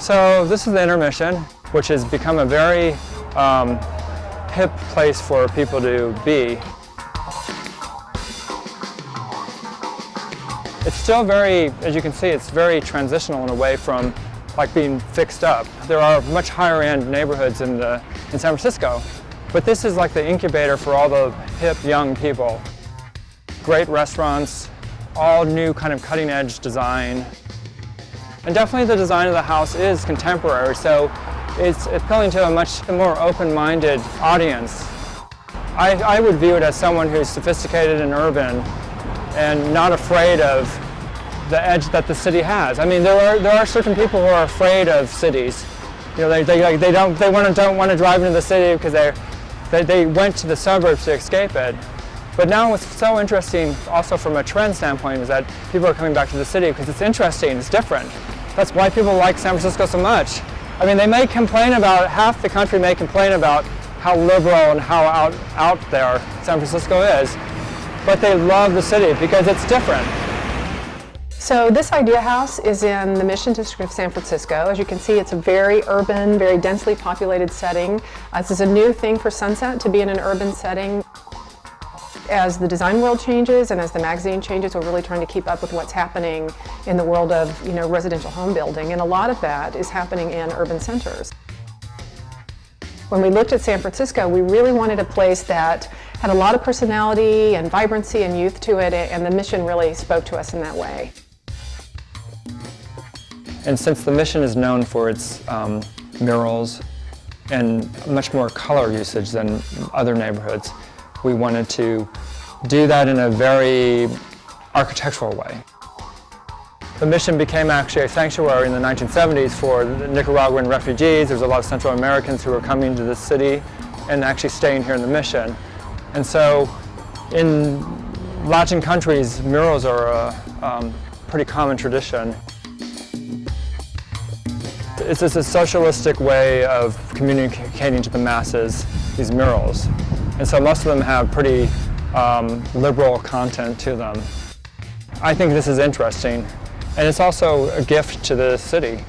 So this is the intermission, which has become a very hip place for people to be. It's still very, as you can see, it's very transitional in a way from like being fixed up. There are much higher end neighborhoods in San Francisco, but this is like the incubator for all the hip young people. Great restaurants, all new kind of cutting edge design. And definitely the design of the house is contemporary, so it's appealing to a much more open-minded audience. I would view it as someone who's sophisticated and urban and not afraid of the edge that the city has. I mean, there are certain people who are afraid of cities. You know, they don't want to drive into the city because they went to the suburbs to escape it. But now what's so interesting, also from a trend standpoint, is that people are coming back to the city because it's interesting, it's different. That's why people like San Francisco so much. I mean, they may complain about, half the country may complain about how liberal and how out there San Francisco is, but they love the city because it's different. So this Idea House is in the Mission District of San Francisco. As you can see, it's a very urban, very densely populated setting. This is a new thing for Sunset to be in an urban setting. As the design world changes and as the magazine changes, we're really trying to keep up with what's happening in the world of, residential home building, and a lot of that is happening in urban centers. When we looked at San Francisco, we really wanted a place that had a lot of personality and vibrancy and youth to it, and the Mission really spoke to us in that way. And since the Mission is known for its murals and much more color usage than other neighborhoods, we wanted to do that in a very architectural way. The Mission became actually a sanctuary in the 1970s for the Nicaraguan refugees. There's a lot of Central Americans who are coming to this city and actually staying here in the Mission. And so in Latin countries, murals are a pretty common tradition. It's just a socialistic way of communicating to the masses, these murals. And so most of them have pretty liberal content to them. I think this is interesting, and it's also a gift to the city.